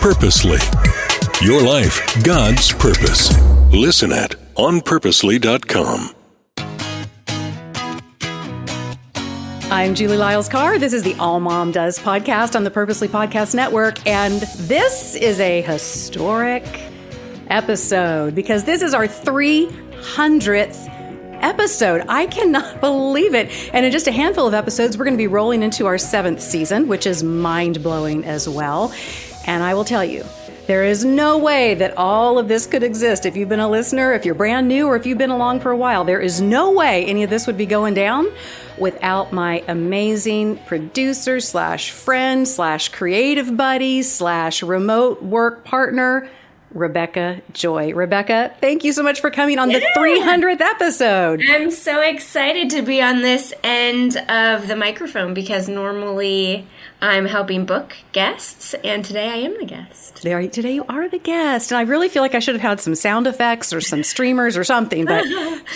Purposely. Your life, God's purpose. Listen at onpurposely.com. I'm Julie Lyles Carr. This is the AllMomDoes podcast on the Purposely Podcast Network, and this is a historic episode because this is our 300th episode. I cannot believe it. And in just a handful of episodes, we're going to be rolling into our 7th season, which is mind-blowing as well. And I will tell you, there is no way that all of this could exist. If you've been a listener, if you're brand new, or if you've been along for a while, there is no way any of this would be going down without my amazing producer slash friend slash creative buddy slash remote work partner, Rebecca Joy. Rebecca, thank you so much for coming on the 300th episode. I'm so excited to be on this end of the microphone because normally I'm helping book guests, and today I am the guest. Today you are the guest, and I really feel like I should have had some sound effects or some streamers or something, but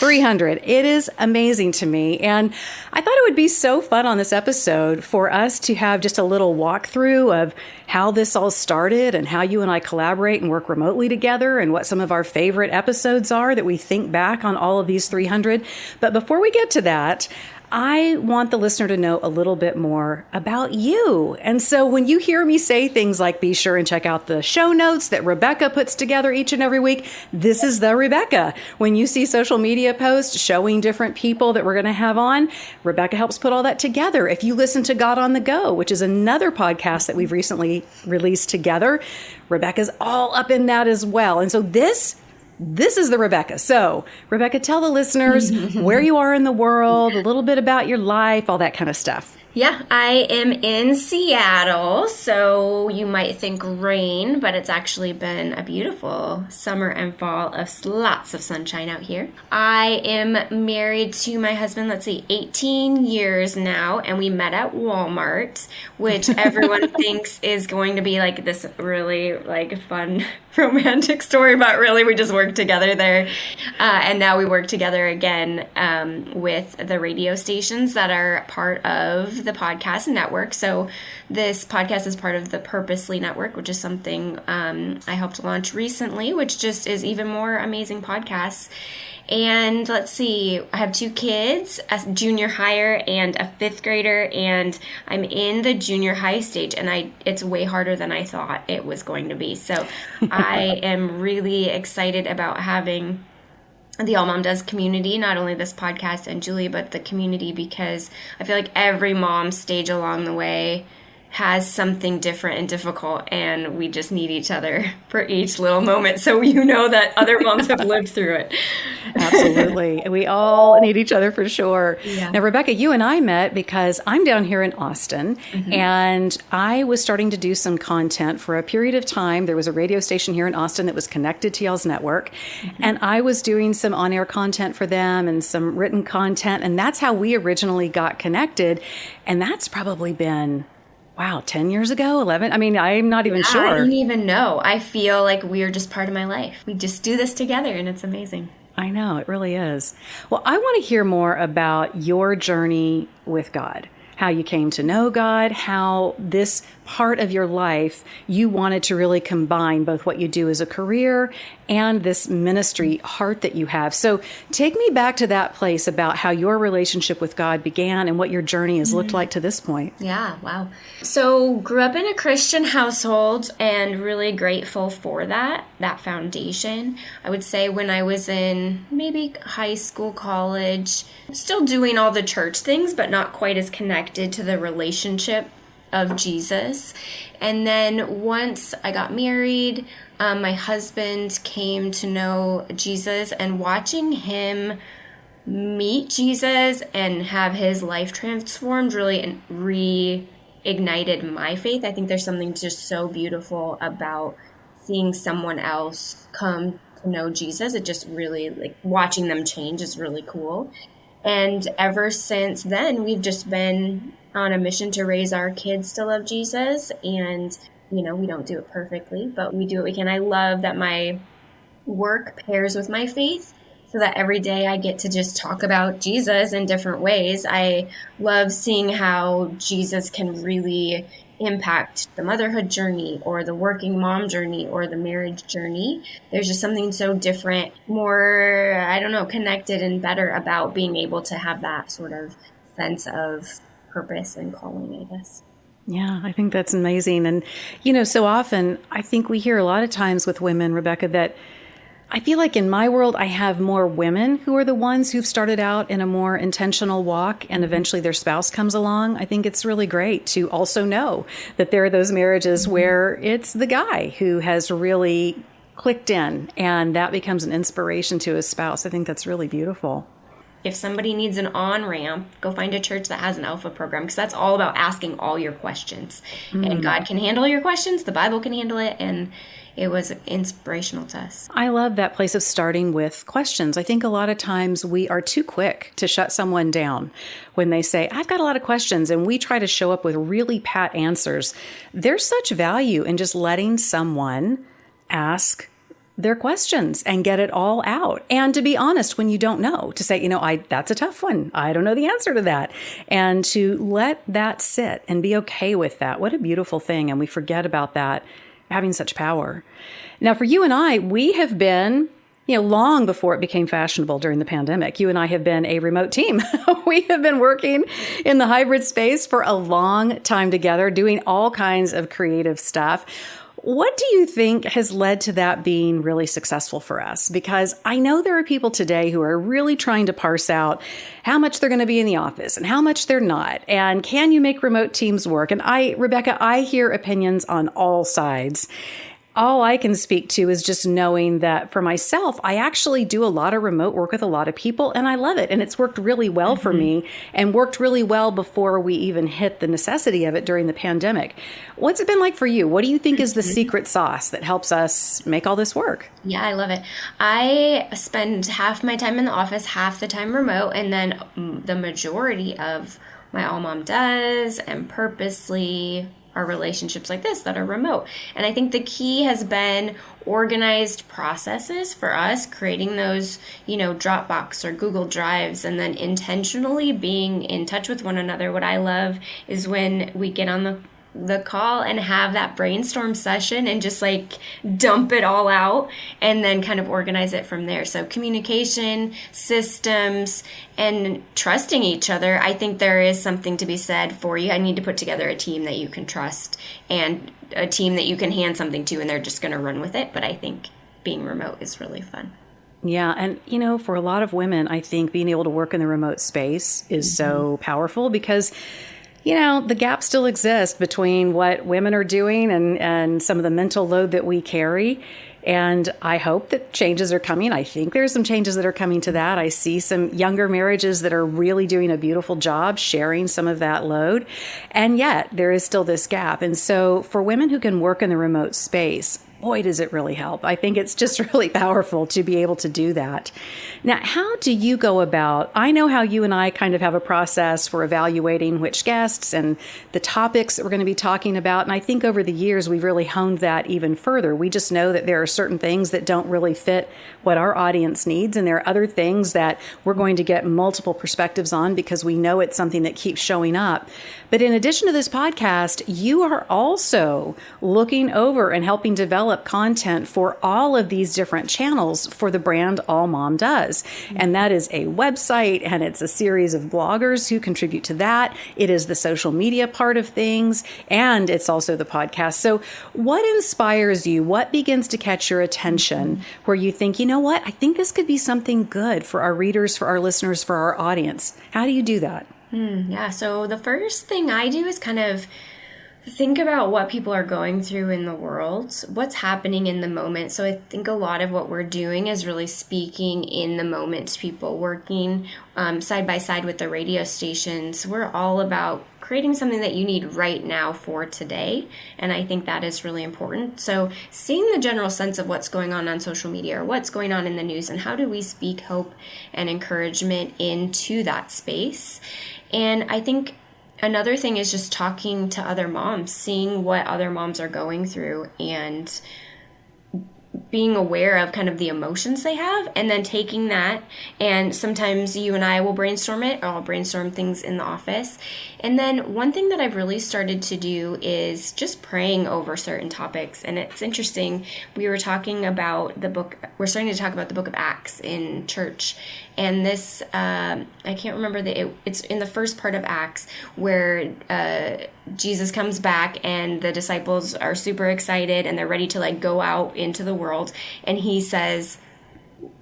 300, it is amazing to me. And I thought it would be so fun on this episode for us to have just a little walkthrough of how this all started and how you and I collaborate and work remotely together and what some of our favorite episodes are that we think back on all of these 300. But before we get to that, I want the listener to know a little bit more about you. And so when you hear me say things like, be sure and check out the show notes that Rebecca puts together each and every week, this is the Rebecca. When you see social media posts showing different people that we're going to have on, Rebecca helps put all that together. If you listen to God on the Go, which is another podcast that we've recently released together, Rebecca's all up in that as well. And so this is the Rebecca. So, Rebecca, tell the listeners where you are in the world, a little bit about your life, all that kind of stuff. Yeah, I am in Seattle, so you might think rain, but it's actually been a beautiful summer and fall of lots of sunshine out here. I am married to my husband, 18 years now, and we met at Walmart, which everyone thinks is going to be like this really fun romantic story, but really we just worked together there. And now we work together again with the radio stations that are part of the podcast network. So this podcast is part of the Purposely Network, which is something I helped launch recently, which just is even more amazing podcasts. And let's see, I have 2 kids, a junior higher and a 5th grader, and I'm in the junior high stage, and it's way harder than I thought it was going to be. So I am really excited about having the AllMomDoes community, not only this podcast and Julie, but the community, because I feel like every mom stage along the way has something different and difficult, and we just need each other for each little moment, so you know that other moms have lived through it. Absolutely. We all need each other for sure. Yeah. Now, Rebecca, you and I met because I'm down here in Austin, and I was starting to do some content for a period of time. There was a radio station here in Austin that was connected to y'all's network, and I was doing some on-air content for them and some written content, and that's how we originally got connected, and that's probably been 10 years ago, 11? I mean, I'm not even sure. I don't even know. I feel like we're just part of my life. We just do this together, and it's amazing. I know, it really is. Well, I want to hear more about your journey with God, how you came to know God, how this part of your life you wanted to really combine both what you do as a career and this ministry heart that you have. So take me back to that place about how your relationship with God began and what your journey has looked like to this point. Yeah, wow. So grew up in a Christian household and really grateful for that foundation. I would say when I was in maybe high school, college, still doing all the church things, but not quite as connected to the relationship of Jesus. And then once I got married, my husband came to know Jesus, and watching him meet Jesus and have his life transformed really reignited my faith. I think there's something just so beautiful about seeing someone else come to know Jesus. It just really, watching them change is really cool. And ever since then, we've just been on a mission to raise our kids to love Jesus. And, we don't do it perfectly, but we do what we can. I love that my work pairs with my faith so that every day I get to just talk about Jesus in different ways. I love seeing how Jesus can really impact the motherhood journey or the working mom journey or the marriage journey. There's just something so different, more, I don't know, connected and better about being able to have that sort of sense of purpose and calling, I guess. Yeah, I think that's amazing. And, so often I think we hear a lot of times with women, Rebecca, that I feel like in my world, I have more women who are the ones who've started out in a more intentional walk and eventually their spouse comes along. I think it's really great to also know that there are those marriages where it's the guy who has really clicked in and that becomes an inspiration to his spouse. I think that's really beautiful. If somebody needs an on-ramp, go find a church that has an alpha program, because that's all about asking all your questions. And God can handle your questions, the Bible can handle it, and it was inspirational to us. I love that place of starting with questions. I think a lot of times we are too quick to shut someone down when they say, I've got a lot of questions, and we try to show up with really pat answers. There's such value in just letting someone ask their questions and get it all out. And to be honest, when you don't know, to say, that's a tough one. I don't know the answer to that. And to let that sit and be okay with that. What a beautiful thing. And we forget about that having such power. Now, for you and I, we have been, long before it became fashionable during the pandemic, you and I have been a remote team. We have been working in the hybrid space for a long time together, doing all kinds of creative stuff. What do you think has led to that being really successful for us? Because I know there are people today who are really trying to parse out how much they're going to be in the office and how much they're not. And can you make remote teams work? And Rebecca, I hear opinions on all sides. All I can speak to is just knowing that for myself, I actually do a lot of remote work with a lot of people, and I love it. And it's worked really well for me and worked really well before we even hit the necessity of it during the pandemic. What's it been like for you? What do you think is the secret sauce that helps us make all this work? Yeah, I love it. I spend half my time in the office, half the time remote, and then the majority of my AllMomDoes and Purposely are relationships like this that are remote. And I think the key has been organized processes for us, creating those, Dropbox or Google Drives, and then intentionally being in touch with one another. What I love is when we get on the call and have that brainstorm session and just dump it all out and then kind of organize it from there. So communication, systems, and trusting each other. I think there is something to be said for I need to put together a team that you can trust and a team that you can hand something to and they're just going to run with it. But I think being remote is really fun. Yeah. And, for a lot of women, I think being able to work in the remote space is so powerful because the gap still exists between what women are doing and some of the mental load that we carry. And I hope that changes are coming. I think there's some changes that are coming to that. I see some younger marriages that are really doing a beautiful job sharing some of that load. And yet there is still this gap. And so for women who can work in the remote space, boy, does it really help. I think it's just really powerful to be able to do that. Now, how do you go about, I know how you and I kind of have a process for evaluating which guests and the topics that we're going to be talking about. And I think over the years, we've really honed that even further. We just know that there are certain things that don't really fit what our audience needs. And there are other things that we're going to get multiple perspectives on because we know it's something that keeps showing up. But in addition to this podcast, you are also looking over and helping develop content for all of these different channels for the brand AllMomDoes. And that is a website and it's a series of bloggers who contribute to that. It is the social media part of things and it's also the podcast. So what inspires you? What begins to catch your attention where you think, what? I think this could be something good for our readers, for our listeners, for our audience. How do you do that? Yeah. So the first thing I do is kind of think about what people are going through in the world, what's happening in the moment. So I think a lot of what we're doing is really speaking in the moment to people, working side by side with the radio stations. We're all about creating something that you need right now for today. And I think that is really important. So seeing the general sense of what's going on social media or what's going on in the news and how do we speak hope and encouragement into that space. And I think another thing is just talking to other moms, seeing what other moms are going through and being aware of kind of the emotions they have, and then taking that, and sometimes you and I will brainstorm it, or I'll brainstorm things in the office. And then one thing that I've really started to do is just praying over certain topics. And it's interesting, we were talking about we're starting to talk about the book of Acts in church. And this, I can't remember it's in the first part of Acts where Jesus comes back and the disciples are super excited and they're ready to like go out into the world. And he says,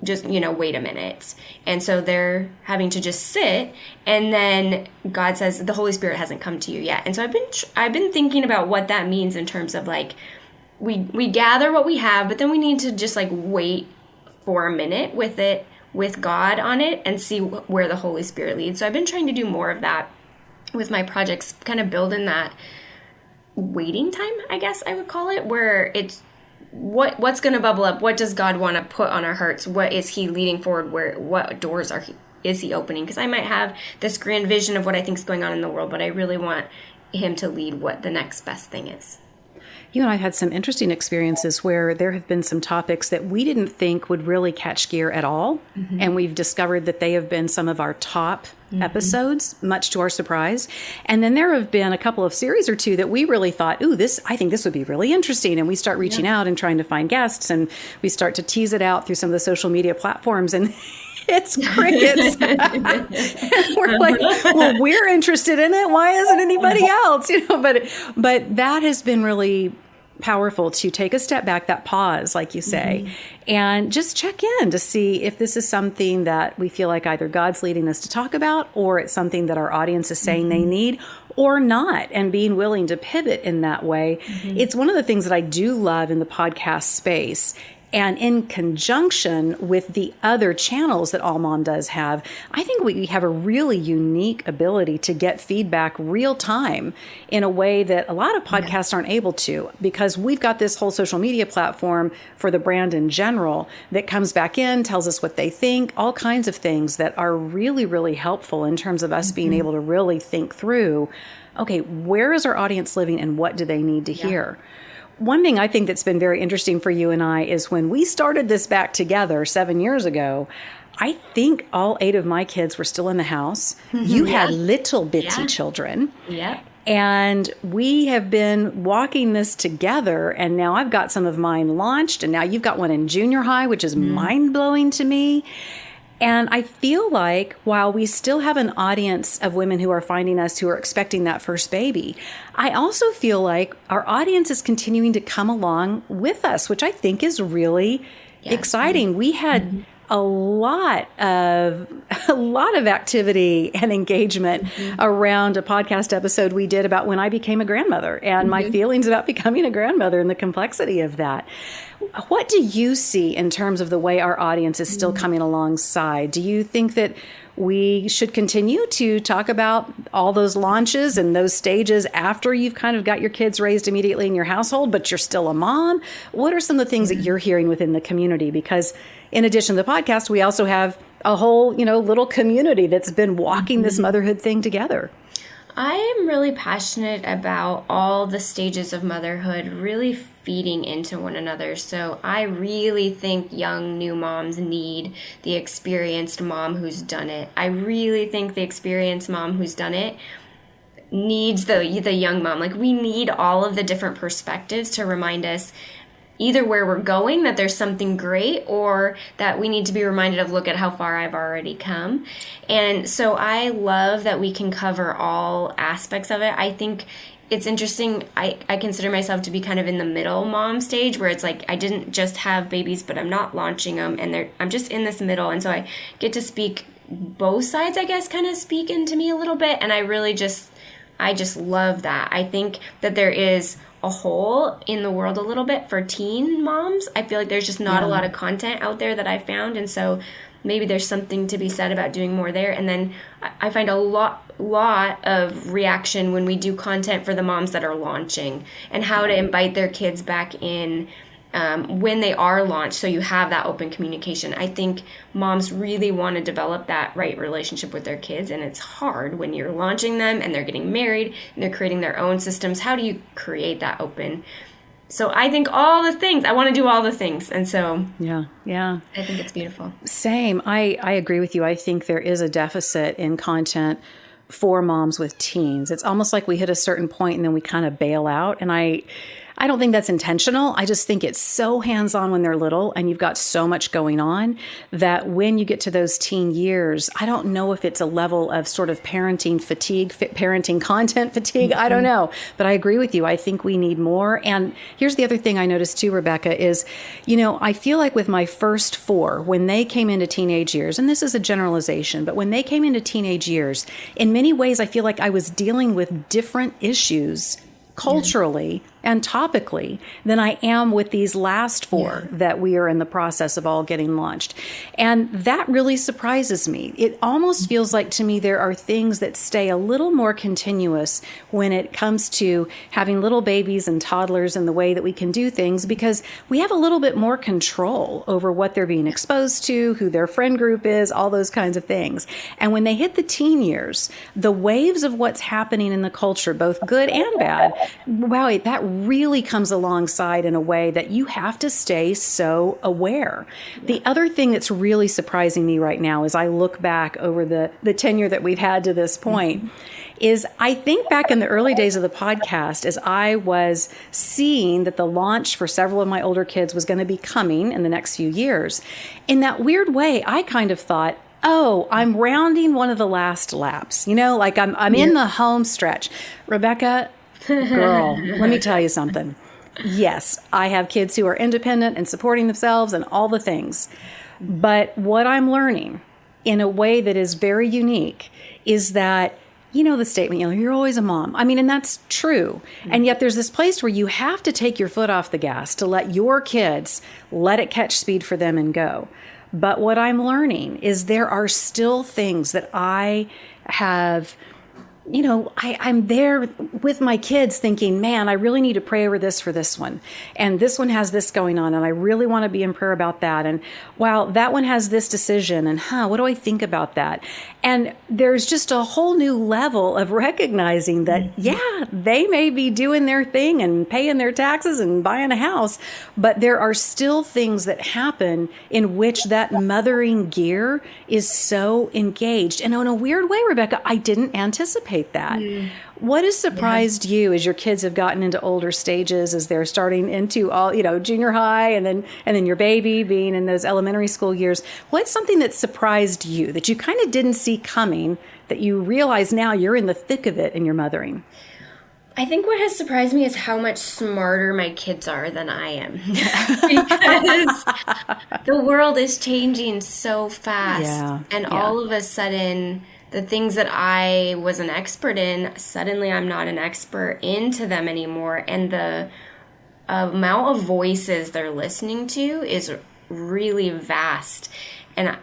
just, wait a minute. And so they're having to just sit. And then God says, the Holy Spirit hasn't come to you yet. And so I've been thinking about what that means in terms of like, we gather what we have, but then we need to just like wait for a minute with God on it and see where the Holy Spirit leads. So I've been trying to do more of that with my projects, kind of build in that waiting time, I guess I would call it, where it's what's going to bubble up? What does God want to put on our hearts? What is he leading forward? What doors is he opening? Because I might have this grand vision of what I think is going on in the world, but I really want him to lead what the next best thing is. You and I had some interesting experiences where there have been some topics that we didn't think would really catch gear at all. Mm-hmm. And we've discovered that they have been some of our top episodes, much to our surprise. And then there have been a couple of series or two that we really thought, I think this would be really interesting. And we start reaching out and trying to find guests, and we start to tease it out through some of the social media platforms, and it's crickets. We're like, well, we're interested in it. Why isn't anybody else? But that has been really powerful to take a step back, that pause, like you say, and just check in to see if this is something that we feel like either God's leading us to talk about, or it's something that our audience is saying they need, or not, and being willing to pivot in that way. It's one of the things that I do love in the podcast space. And in conjunction with the other channels that AllMomDoes have, I think we have a really unique ability to get feedback real time in a way that a lot of podcasts aren't able to, because we've got this whole social media platform for the brand in general that comes back in, tells us what they think, all kinds of things that are really, really helpful in terms of us being able to really think through, okay, where is our audience living and what do they need to hear? One thing I think that's been very interesting for you and I is when we started this back together 7 years ago, I think all 8 of my kids were still in the house. You had little bitty children. Yeah. And we have been walking this together, and now I've got some of mine launched, and now you've got one in junior high, which is mind-blowing to me. And I feel like while we still have an audience of women who are finding us who are expecting that first baby, I also feel like our audience is continuing to come along with us, which I think is really exciting. We had a lot of activity and engagement around a podcast episode we did about when I became a grandmother and my feelings about becoming a grandmother and the complexity of that. What do you see in terms of the way our audience is still coming alongside? Do you think that we should continue to talk about all those launches and those stages after you've kind of got your kids raised immediately in your household, but you're still a mom? What are some of the things that you're hearing within the community? Because in addition to the podcast, we also have a whole, little community that's been walking this motherhood thing together. I am really passionate about all the stages of motherhood really feeding into one another. So I really think young new moms need the experienced mom who's done it. I really think the experienced mom who's done it needs the young mom. Like, we need all of the different perspectives to remind us either where we're going, that there's something great, or that we need to be reminded of, look at how far I've already come. And so I love that we can cover all aspects of it. I think it's interesting. I consider myself to be kind of in the middle mom stage, where it's like I didn't just have babies, but I'm not launching them, and I'm just in this middle. And so I get to speak both sides, I guess, kind of speak into me a little bit. And I just love that. I think that there is a hole in the world a little bit for teen moms. I feel like there's just not a lot of content out there that I found, and so maybe there's something to be said about doing more there. And then I find a lot of reaction when we do content for the moms that are launching, and how to invite their kids back in when they are launched, so you have that open communication. I think moms really want to develop that right relationship with their kids, and it's hard when you're launching them and they're getting married and they're creating their own systems. How do you create that open So I think all the things, I want to do all the things. And so yeah. I think it's beautiful. Same. I agree with you. I think there is a deficit in content for moms with teens. It's almost like we hit a certain point and then we kind of bail out. And I don't think that's intentional. I just think it's so hands-on when they're little and you've got so much going on that when you get to those teen years, I don't know if it's a level of sort of parenting fatigue, parenting content fatigue. I don't know. But I agree with you. I think we need more. And here's the other thing I noticed too, Rebecca, is, I feel like with my first 4, when they came into teenage years, and this is a generalization, but when they came into teenage years, in many ways, I feel like I was dealing with different issues culturally and topically than I am with these last 4 that we are in the process of all getting launched. And that really surprises me. It almost feels like to me there are things that stay a little more continuous when it comes to having little babies and toddlers and the way that we can do things, because we have a little bit more control over what they're being exposed to, who their friend group is, all those kinds of things. And when they hit the teen years, the waves of what's happening in the culture, both good and bad, wow, that really comes alongside in a way that you have to stay so aware. The other thing that's really surprising me right now as I look back over the tenure that we've had to this point is I think back in the early days of the podcast, as I was seeing that the launch for several of my older kids was going to be coming in the next few years, in that weird way, I kind of thought, oh, I'm rounding one of the last laps, like I'm in the home stretch. Rebecca, girl, let me tell you something. Yes, I have kids who are independent and supporting themselves and all the things. But what I'm learning in a way that is very unique is that, the statement, you're always a mom. I mean, and that's true. And yet there's this place where you have to take your foot off the gas to let your kids let it catch speed for them and go. But what I'm learning is there are still things that I have, I'm there with my kids thinking, man, I really need to pray over this for this one. And this one has this going on. And I really want to be in prayer about that. And wow, that one has this decision. And what do I think about that? And there's just a whole new level of recognizing that, yeah, they may be doing their thing and paying their taxes and buying a house, but there are still things that happen in which that mothering gear is so engaged. And in a weird way, Rebecca, I didn't anticipate that. What has surprised you as your kids have gotten into older stages, as they're starting into all, junior high and then your baby being in those elementary school years? What's something that surprised you that you kind of didn't see coming that you realize now you're in the thick of it in your mothering? I think what has surprised me is how much smarter my kids are than I am. Because the world is changing so fast. And all of a sudden, the things that I was an expert in, suddenly I'm not an expert into them anymore. And the amount of voices they're listening to is really vast. And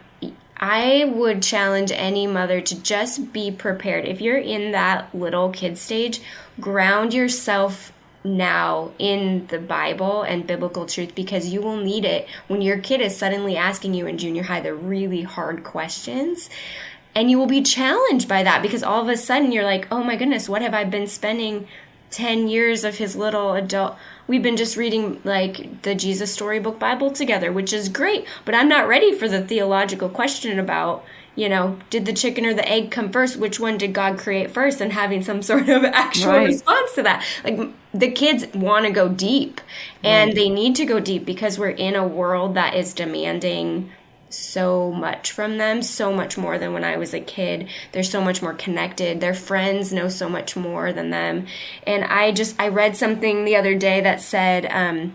I would challenge any mother to just be prepared. If you're in that little kid stage, ground yourself now in the Bible and biblical truth, because you will need it when your kid is suddenly asking you in junior high the really hard questions. And you will be challenged by that, because all of a sudden you're like, oh my goodness, what have I been spending 10 years of his little adult? We've been just reading like the Jesus Storybook Bible together, which is great, but I'm not ready for the theological question about, did the chicken or the egg come first? Which one did God create first? And having some sort of actual response to that. Like, the kids want to go deep, and they need to go deep, because we're in a world that is demanding so much from them, so much more than when I was a kid. They're so much more connected. Their friends know so much more than them. And I read something the other day that said,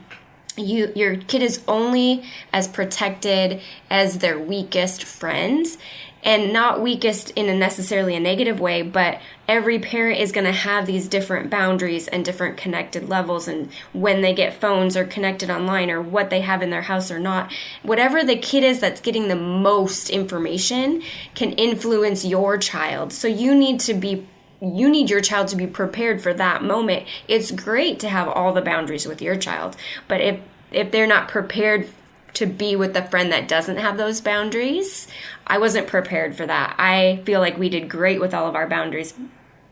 your kid is only as protected as their weakest friends. And not weakest in a necessarily a negative way, but every parent is going to have these different boundaries and different connected levels, and when they get phones or connected online or what they have in their house or not. Whatever the kid is that's getting the most information can influence your child. So you need your child to be prepared for that moment. It's great to have all the boundaries with your child, but if they're not prepared to be with a friend that doesn't have those boundaries, I wasn't prepared for that. I feel like we did great with all of our boundaries,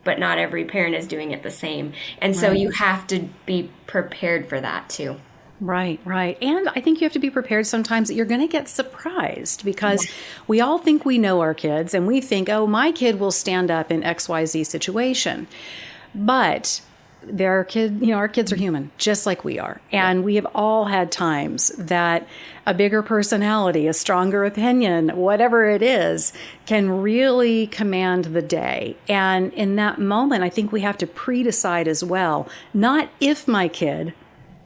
but not every parent is doing it the same. And so you have to be prepared for that too. Right, right. And I think you have to be prepared sometimes that you're going to get surprised, because we all think we know our kids and we think, oh, my kid will stand up in XYZ situation. But our kids are human, just like we are. And we have all had times that a bigger personality, a stronger opinion, whatever it is, can really command the day. And in that moment, I think we have to pre-decide as well, not if my kid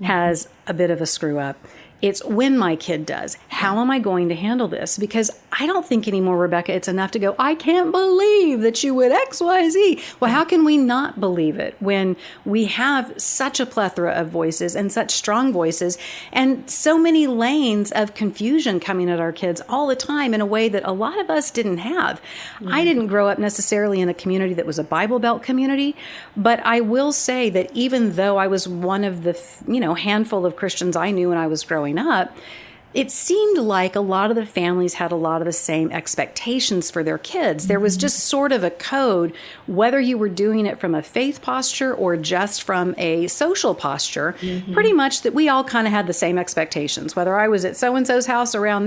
has a bit of a screw up. It's when my kid does. How am I going to handle this? Because I don't think anymore, Rebecca, it's enough to go, I can't believe that you would X, Y, Z. Well, how can we not believe it when we have such a plethora of voices and such strong voices and so many lanes of confusion coming at our kids all the time in a way that a lot of us didn't have? I didn't grow up necessarily in a community that was a Bible Belt community, but I will say that even though I was one of the, handful of Christians I knew when I was growing up, it seemed like a lot of the families had a lot of the same expectations for their kids. There was just sort of a code, whether you were doing it from a faith posture or just from a social posture, pretty much that we all kind of had the same expectations, whether I was at so-and-so's house over on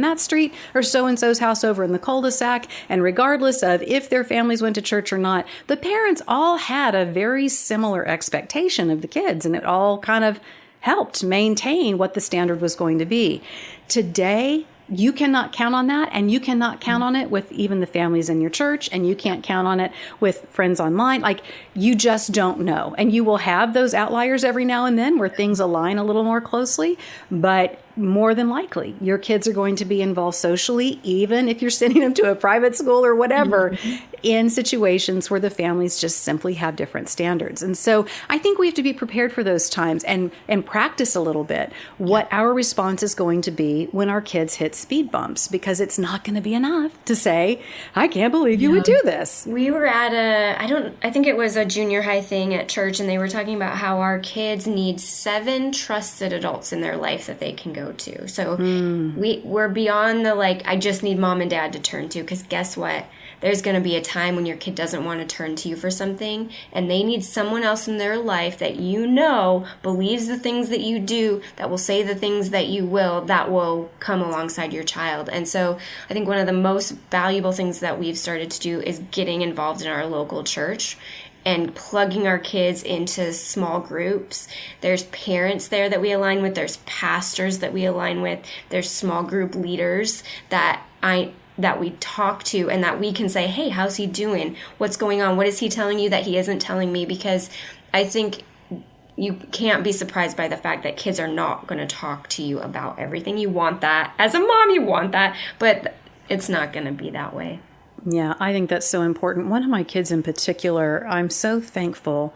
that street or so-and-so's house over in the cul-de-sac. And regardless of if their families went to church or not, the parents all had a very similar expectation of the kids, and it all kind of helped maintain what the standard was going to be. Today, you cannot count on that, and you cannot count on it with even the families in your church, and you can't count on it with friends online. Like, you just don't know. And you will have those outliers every now and then where things align a little more closely, but more than likely, your kids are going to be involved socially, even if you're sending them to a private school or whatever, in situations where the families just simply have different standards. And so I think we have to be prepared for those times and practice a little bit what our response is going to be when our kids hit speed bumps, because it's not going to be enough to say, I can't believe you would do this. We were at I think it was a junior high thing at church, and they were talking about how our kids need 7 trusted adults in their life that they can go to. So we're beyond the I just need mom and dad to turn to, because guess what? There's going to be a time when your kid doesn't want to turn to you for something, and they need someone else in their life that believes the things that you do, that will say the things that you will, that will come alongside your child. And so I think one of the most valuable things that we've started to do is getting involved in our local church and plugging our kids into small groups. There's parents there that we align with. There's pastors that we align with. There's small group leaders that we talk to, and that we can say, hey, how's he doing? What's going on? What is he telling you that he isn't telling me? Because I think you can't be surprised by the fact that kids are not going to talk to you about everything. You want that. As a mom, you want that, but it's not going to be that way. Yeah, I think that's so important. One of my kids in particular, I'm so thankful.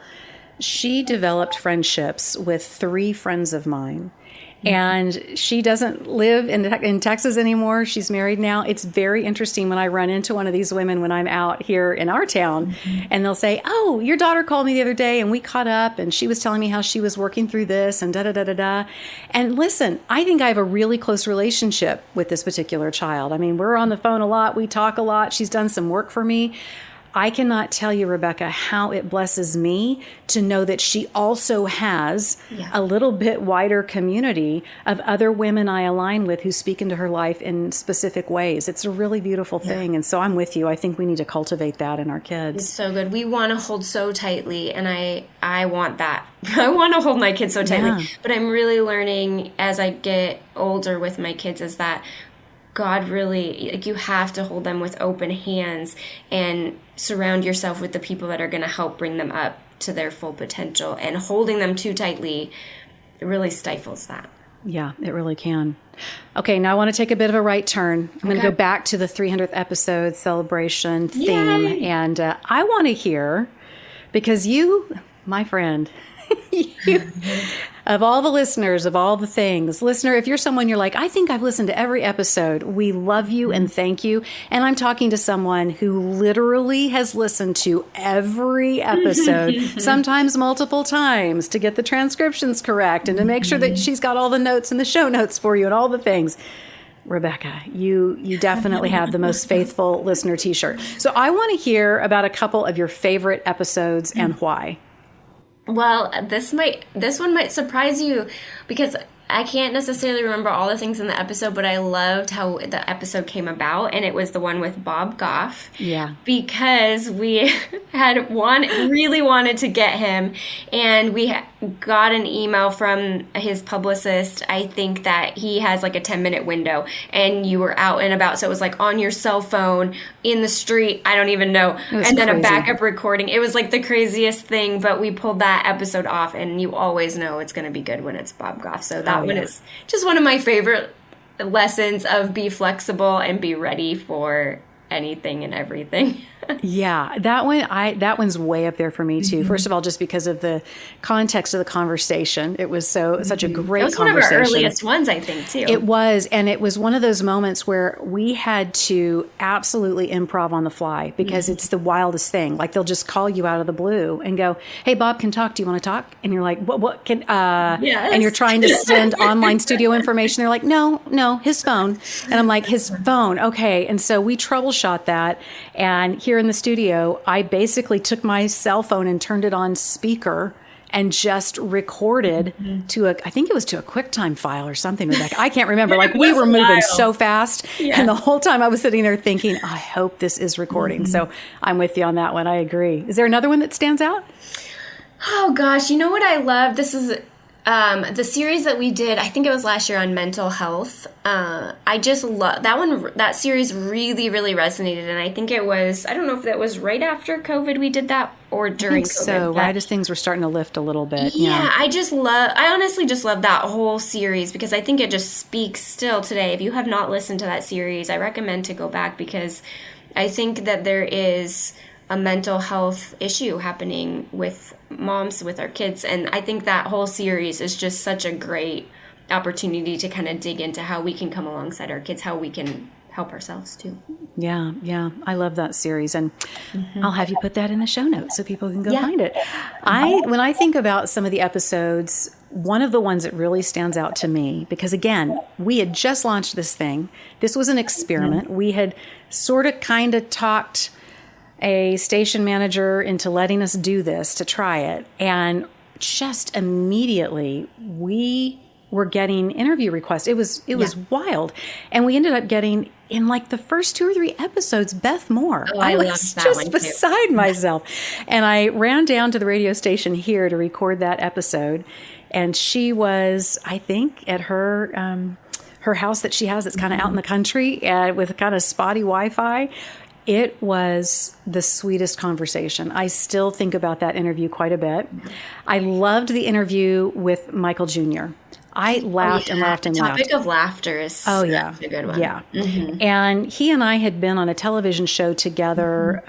She developed friendships with 3 friends of mine. And she doesn't live in Texas anymore. She's married now. It's very interesting when I run into one of these women when I'm out here in our town, and they'll say, oh, your daughter called me the other day and we caught up and she was telling me how she was working through this and da-da-da-da-da. And listen, I think I have a really close relationship with this particular child. I mean, we're on the phone a lot. We talk a lot. She's done some work for me. I cannot tell you, Rebecca, how it blesses me to know that she also has a little bit wider community of other women I align with who speak into her life in specific ways. It's a really beautiful thing. And so I'm with you. I think we need to cultivate that in our kids. It's so good. We want to hold so tightly, and I want that. I want to hold my kids so tightly. But I'm really learning as I get older with my kids is that God really, you have to hold them with open hands and surround yourself with the people that are going to help bring them up to their full potential. And holding them too tightly really stifles that. Yeah, it really can. Okay, now I want to take a bit of a right turn. I'm going to go back to the 300th episode celebration theme. Yay! And I want to hear, because you, my friend, of all the listeners, of all the things, listener, if you're someone you're like, I think I've listened to every episode, we love you and thank you. And I'm talking to someone who literally has listened to every episode, sometimes multiple times, to get the transcriptions correct and to make sure that she's got all the notes and the show notes for you and all the things. Rebecca, you definitely have the most faithful listener t-shirt. So I want to hear about a couple of your favorite episodes and why. Well, this one might surprise you because I can't necessarily remember all the things in the episode, but I loved how the episode came about, and it was the one with Bob Goff. Yeah. Because we really wanted to get him, and we got an email from his publicist. I think that he has like a 10-minute window, and you were out and about, so it was like on your cell phone, in the street, I don't even know, and then a backup recording. It was like the craziest thing, but we pulled that episode off, and you always know it's going to be good when it's Bob Goff. So that one is just one of my favorite lessons of be flexible and be ready for anything and everything. Yeah, that one's way up there for me too. First of all, just because of the context of the conversation, it was such a great conversation. It was one of our earliest ones, I think, too. It was, and it was one of those moments where we had to absolutely improv on the fly because it's the wildest thing. Like they'll just call you out of the blue and go, "Hey, Bob can talk. Do you want to talk?" And you're like, "What can?" Yes. And you're trying to send online studio information. They're like, "No, his phone." And I'm like, "His phone, okay." And so we troubleshot that, and here in the studio, I basically took my cell phone and turned it on speaker and just recorded I think it was to a QuickTime file or something, Rebecca. I can't remember. Like we were moving so fast. Yeah. And the whole time I was sitting there thinking, I hope this is recording. So I'm with you on that one. I agree. Is there another one that stands out? Oh gosh, you know what I love? This is the series that we did, I think it was last year on mental health. I just love that one. That series really, really resonated. And I think it was, I don't know if that was right after COVID we did that or during COVID. So right as things were starting to lift a little bit. Yeah, I honestly just love that whole series because I think it just speaks still today. If you have not listened to that series, I recommend to go back because I think that there is a mental health issue happening with moms, with our kids. And I think that whole series is just such a great opportunity to kind of dig into how we can come alongside our kids, how we can help ourselves too. Yeah. I love that series. And I'll have you put that in the show notes so people can go find it. When I think about some of the episodes, one of the ones that really stands out to me, because again, we had just launched this thing. This was an experiment. We had sort of kind of talked a station manager into letting us do this to try it. And just immediately we were getting interview requests. It was wild. And we ended up getting, in like the first 2 or 3 episodes, Beth Moore. Oh, I was just beside myself. And I ran down to the radio station here to record that episode. And she was, I think, at her house that she has that's kind of out in the country with kind of spotty Wi-Fi. It was the sweetest conversation. I still think about that interview quite a bit. I loved the interview with Michael Jr. I laughed and laughed and laughed. The topic of laughter is a good one. Yeah. And he and I had been on a television show together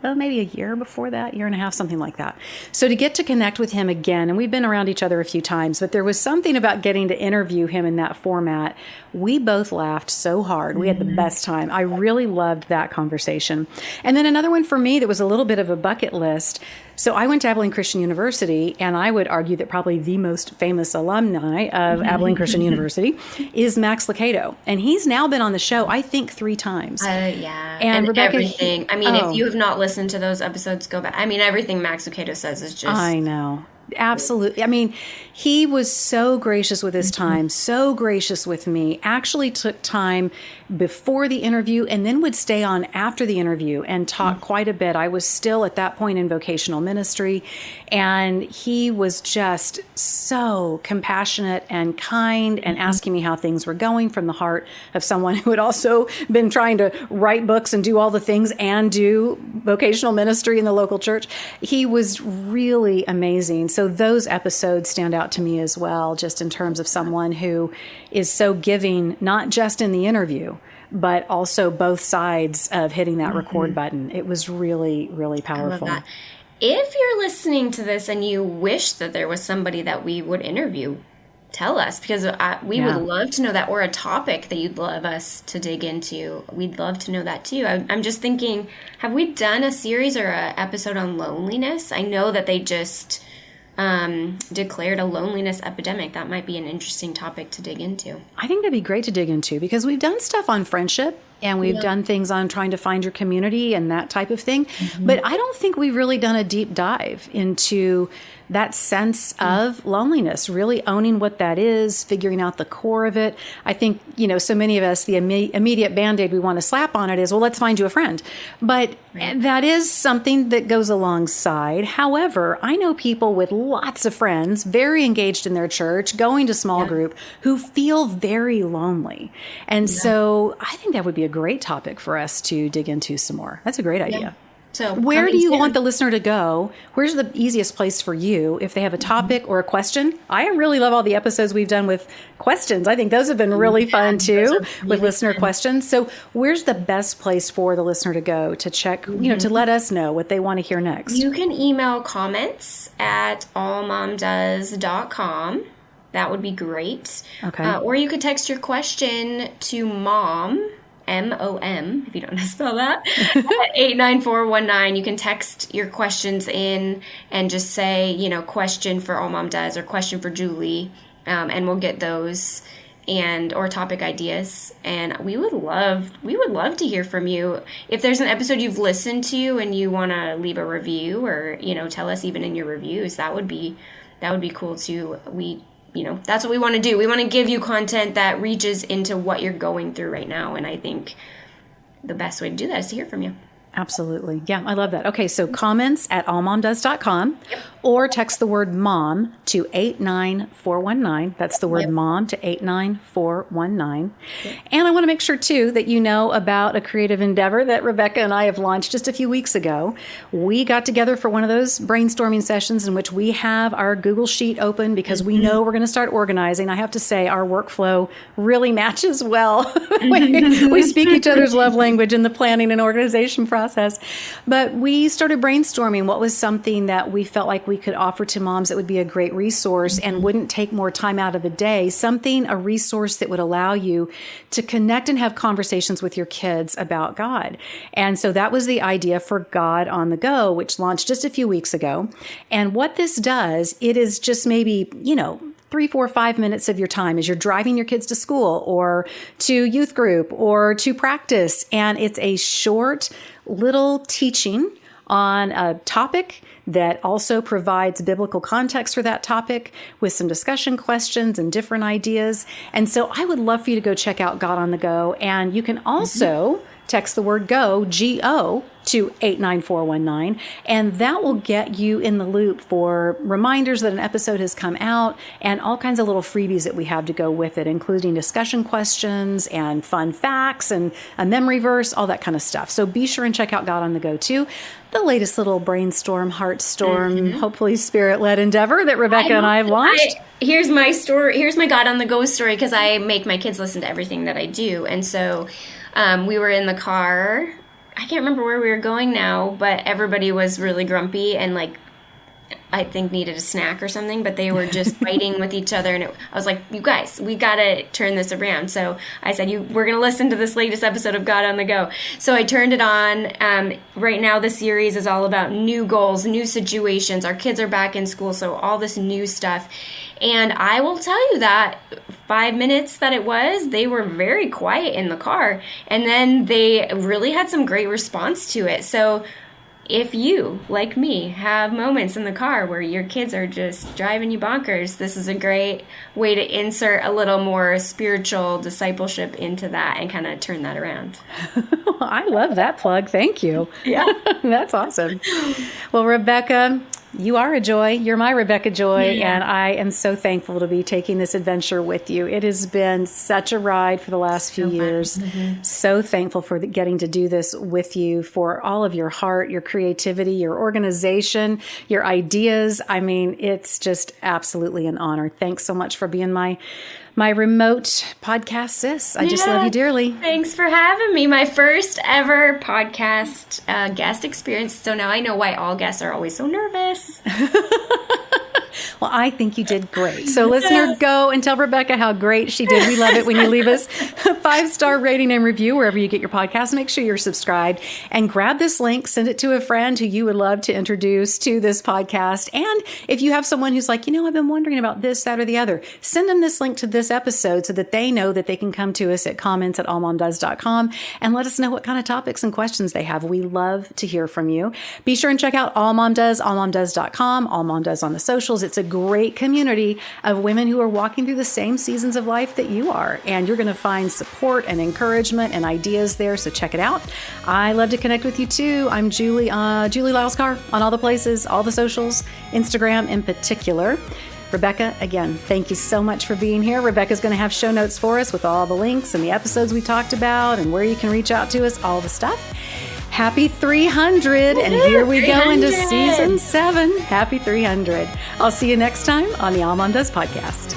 maybe a year before that, year and a half, something like that. So to get to connect with him again, and we've been around each other a few times, but there was something about getting to interview him in that format. We both laughed so hard. We had the best time. I really loved that conversation. And then another one for me that was a little bit of a bucket list. So I went to Abilene Christian University, and I would argue that probably the most famous alumni of Abilene Christian University is Max Lucado. And he's now been on the show, I think, 3 times. Yeah. And Rebecca, everything. If you have not listened to those episodes, go back. everything Max Lucado says is just... I know. Absolutely. He was so gracious with his time, so gracious with me, actually took time before the interview and then would stay on after the interview and talk quite a bit. I was still at that point in vocational ministry, and he was just so compassionate and kind and asking me how things were going from the heart of someone who had also been trying to write books and do all the things and do vocational ministry in the local church. He was really amazing. So those episodes stand out to me as well, just in terms of someone who is so giving, not just in the interview, but also both sides of hitting that record button. It was really, really powerful. I love that. If you're listening to this and you wish that there was somebody that we would interview, tell us, because we would love to know that, or a topic that you'd love us to dig into. We'd love to know that too. I'm just thinking, have we done a series or an episode on loneliness? I know that they just declared a loneliness epidemic. That might be an interesting topic to dig into. I think that'd be great to dig into because we've done stuff on friendship and we've done things on trying to find your community and that type of thing. But I don't think we've really done a deep dive into that sense of loneliness, really owning what that is, figuring out the core of it. I think, so many of us, the immediate Band-Aid we want to slap on it is, well, let's find you a friend. But that is something that goes alongside. However, I know people with lots of friends, very engaged in their church, going to small group, who feel very lonely. And so I think that would be a great topic for us to dig into some more. That's a great idea. So where do you want the listener to go? Where's the easiest place for you if they have a topic or a question? I really love all the episodes we've done with questions. I think those have been really fun too, with listener questions. So where's the best place for the listener to go to check, to let us know what they want to hear next? You can email comments at allmomdoes.com. That would be great. Okay. Or you could text your question to mom, M-O-M, if you don't know how to spell that, 89419. You can text your questions in and just say, question for All Mom Does or question for Julie, and we'll get those or topic ideas. And we would love to hear from you. If there's an episode you've listened to and you want to leave a review or, tell us even in your reviews, that would be cool too. That's what we want to do. We want to give you content that reaches into what you're going through right now. And I think the best way to do that is to hear from you. Absolutely. Yeah, I love that. Okay, so comments at allmomdoes.com or text the word mom to 89419. That's the word mom to 89419. And I want to make sure, too, that you know about a creative endeavor that Rebecca and I have launched just a few weeks ago. We got together for one of those brainstorming sessions in which we have our Google Sheet open because we know we're going to start organizing. I have to say our workflow really matches well. We speak each other's love language in the planning and organization process. But we started brainstorming what was something that we felt like we could offer to moms that would be a great resource and wouldn't take more time out of the day, a resource that would allow you to connect and have conversations with your kids about God. And so that was the idea for God on the Go, which launched just a few weeks ago. And what this does, it is just maybe, 3, 4, 5 minutes of your time as you're driving your kids to school or to youth group or to practice. And it's a short little teaching on a topic that also provides biblical context for that topic with some discussion questions and different ideas. And so I would love for you to go check out God on the Go. And you can also text the word GO, G-O, to 89419, and that will get you in the loop for reminders that an episode has come out and all kinds of little freebies that we have to go with it, including discussion questions and fun facts and a memory verse, all that kind of stuff. So be sure and check out God on the Go too. The latest little brainstorm, heartstorm, hopefully spirit-led endeavor that Rebecca and I have launched. Here's my story. Here's my God on the Go story, because I make my kids listen to everything that I do. And so we were in the car. I can't remember where we were going now, but everybody was really grumpy and I think needed a snack or something, but they were just fighting with each other. And I was like, you guys, we got to turn this around. So I said, we're going to listen to this latest episode of God on the Go. So I turned it on. Right now, the series is all about new goals, new situations. Our kids are back in school, so all this new stuff. And I will tell you that 5 minutes that it was, they were very quiet in the car. And then they really had some great response to it. So if you, like me, have moments in the car where your kids are just driving you bonkers, this is a great way to insert a little more spiritual discipleship into that and kind of turn that around. I love that plug. Thank you. Yeah. That's awesome. Well, Rebecca, you are a joy. You're my Rebecca Joy, and I am so thankful to be taking this adventure with you. It has been such a ride for the last few years. So thankful for getting to do this with you, for all of your heart, your creativity, your organization, your ideas. I mean, it's just absolutely an honor. Thanks so much for being my remote podcast sis. I just love you dearly. Thanks for having me. My first ever podcast guest experience. So now I know why all guests are always so nervous. Well, I think you did great. So listener, go and tell Rebecca how great she did. We love it when you leave us a 5-star rating and review wherever you get your podcast. Make sure you're subscribed and grab this link, send it to a friend who you would love to introduce to this podcast. And if you have someone who's like, I've been wondering about this, that, or the other, send them this link to this episode so that they know that they can come to us at comments@allmomdoes.com and let us know what kind of topics and questions they have. We love to hear from you. Be sure and check out All Mom Does, allmomdoes.com, All Mom Does on the socials. It's a great community of women who are walking through the same seasons of life that you are. And you're going to find support and encouragement and ideas there. So check it out. I love to connect with you too. I'm Julie Lyles Carr on all the places, all the socials, Instagram in particular. Rebecca, again, thank you so much for being here. Rebecca's going to have show notes for us with all the links and the episodes we talked about and where you can reach out to us, all the stuff. Happy 300, and here we go into season 7. Happy 300. I'll see you next time on the All Mom Does podcast.